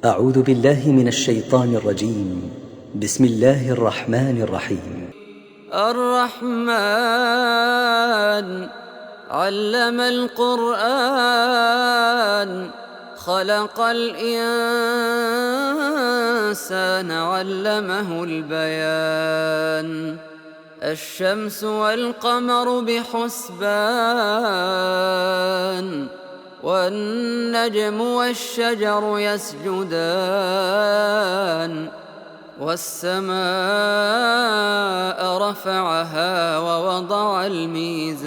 أعوذ بالله من الشيطان الرجيم. بسم الله الرحمن الرحيم. الرحمن علم القرآن خلق الإنسان علمه البيان الشمس والقمر بحسبان والنجم والشجر يسجدان والسماء رفعها ووضع الميزان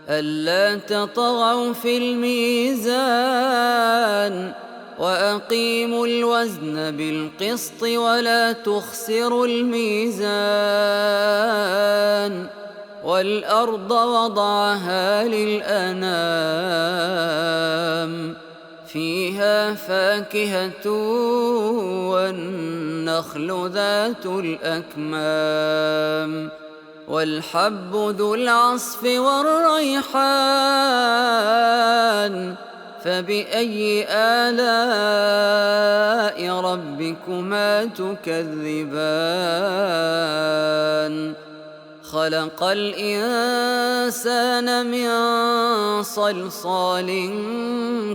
ألا تطغوا في الميزان وأقيموا الوزن بالقسط ولا تخسروا الميزان والأرض وضعها للأنام فيها فاكهة والنخل ذات الأكمام والحب ذو العصف والريحان فبأي آلاء ربكما تكذبان خلق الإنسان من صلصال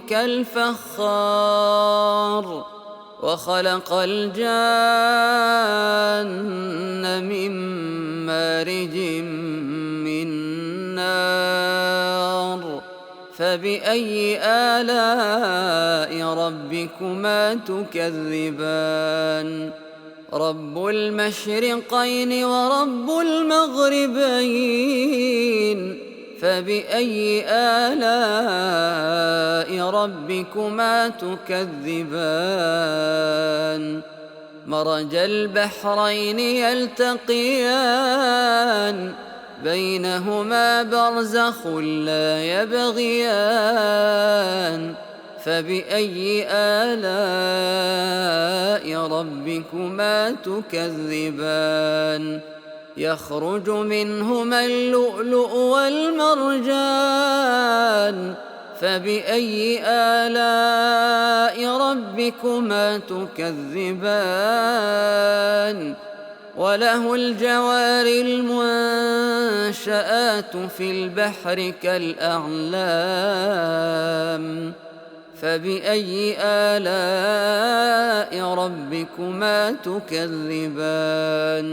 كالفخار وخلق الجان من مارج من نار فبأي آلاء ربكما تكذبان رب المشرقين ورب المغربين فبأي آلاء ربكما تكذبان مرج البحرين يلتقيان بينهما برزخ لا يبغيان فبأي آلاء ربكما تكذبان يخرج منهما اللؤلؤ والمرجان فبأي آلاء ربكما تكذبان وله الجوار المنشآت في البحر كالأعلام فبأي آلاء ربكما تكذبان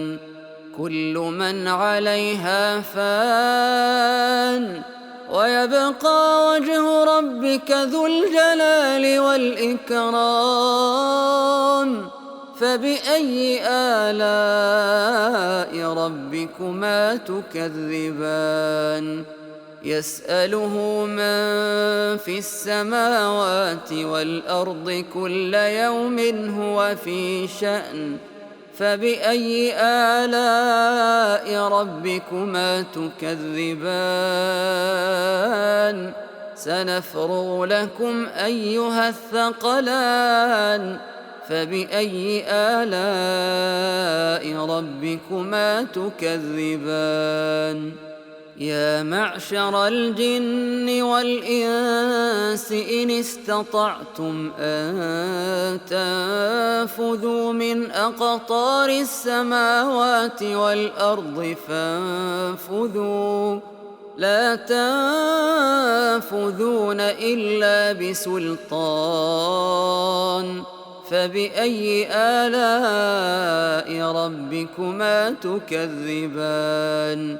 كل من عليها فان ويبقى وجه ربك ذو الجلال والإكرام فبأي آلاء ربكما تكذبان يسأله من في السماوات والأرض كل يوم هو في شأن فبأي آلاء ربكما تكذبان سنفرغ لكم أيها الثقلان فبأي آلاء ربكما تكذبان يا معشر الجن والإنس إن استطعتم أن تنفذوا من أقطار السماوات والأرض فانفذوا لا تنفذون إلا بسلطان فبأي آلاء ربكما تكذبان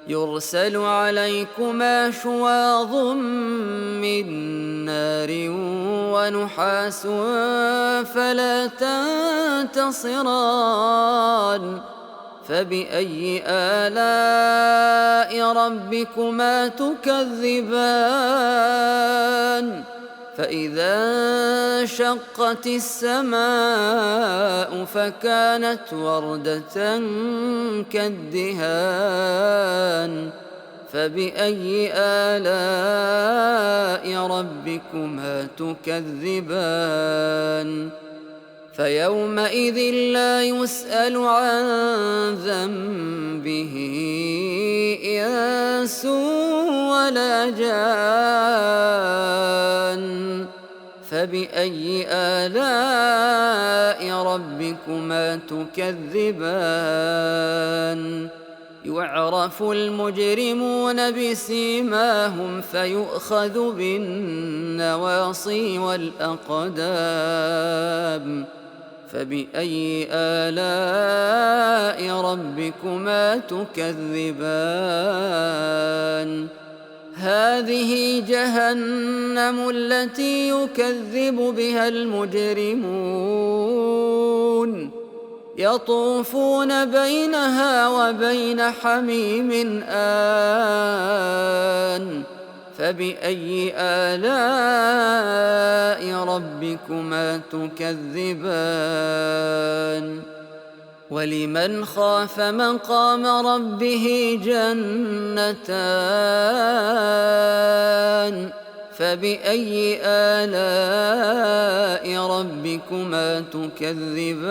يرسل عليكما شواظ من نار ونحاس فلا تنتصران فبأي آلاء ربكما تكذبان فإذا انشقت السماء فكانت وردة كالدهان فبأي آلاء ربكما تكذبان فيومئذ لا يسأل عن ذنبه إنس ولا جان فبأي آلاء ربكما تكذبان يعرف المجرمون بسيماهم فيؤخذ بالنواصي والأقدام فبأي آلاء ربكما تكذبان هذه جهنم التي يكذب بها المجرمون يطوفون بينها وبين حميم آن فبأي آلاء ربكما تكذبان ولمن خاف مقام ربه جنتان فبأي آلاء ربكما تكذبان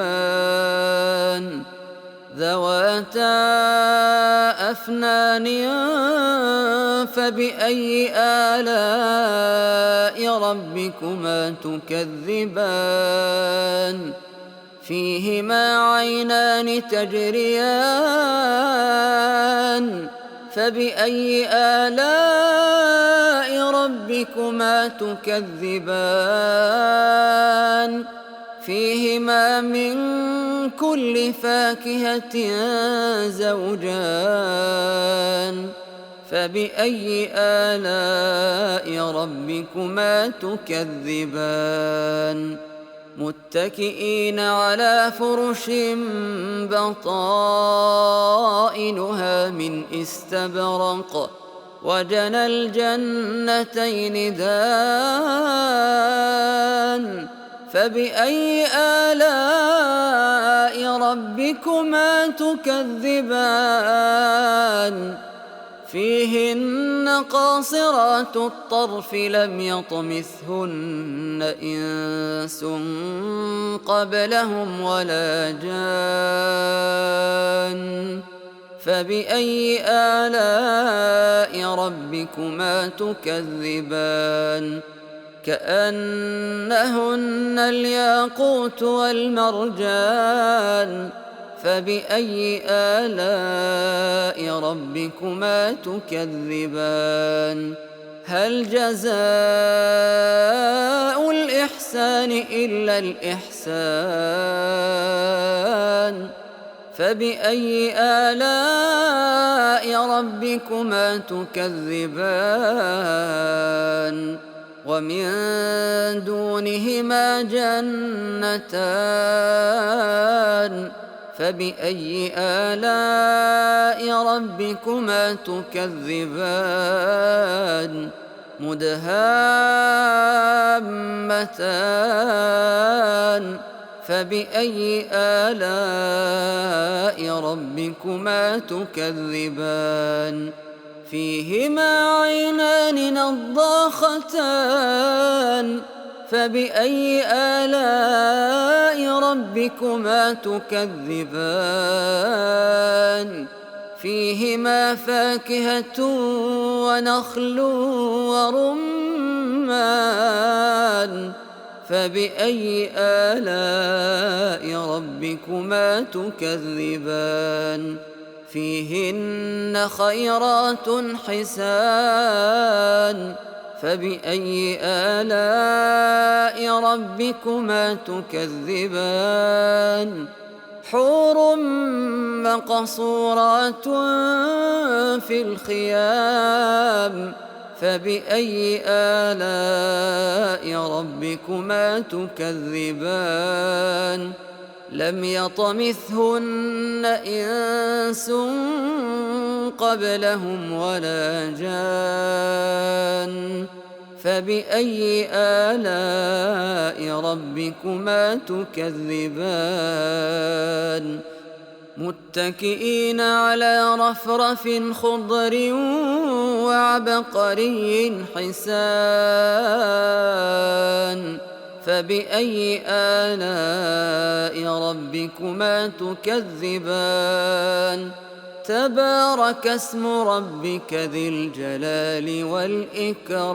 ذواتا أفنان فبأي آلاء ربكما تكذبان فيهما عينان تجريان فبأي آلاء ربكما تكذبان فيهما من كل فاكهة زوجان فبأي آلاء ربكما تكذبان متكئين على فرش بطائنها من استبرق وجنى الجنتين دان فبأي آلاء ربكما تكذبان فيهن قاصرات الطرف لم يطمثهن إنس قبلهم ولا جان فبأي آلاء ربكما تكذبان كأنهن الياقوت والمرجان فبأي آلاء ربكما تكذبان هل جزاء الإحسان إلا الإحسان فبأي آلاء ربكما تكذبان ومن دونهما جنتان فبأي آلاء ربكما تكذبان مدهامتان فبأي آلاء ربكما تكذبان فيهما عينان نضاختان فبأي آلاء ربكما تكذبان فيهما فاكهة ونخل ورمان فبأي آلاء ربكما تكذبان فيهن خيرات حسان فبأي آلاء ربكما تكذبان حور مقصورات في الخيام فبأي آلاء ربكما تكذبان لم يطمثهن إنس قبلهم ولا جان فبأي آلاء ربكما تكذبان متكئين على رفرف خضر وعبقري حسان فبأي آلاء ربكما تكذبان تبارك اسم ربك ذي الجلال والإكرام.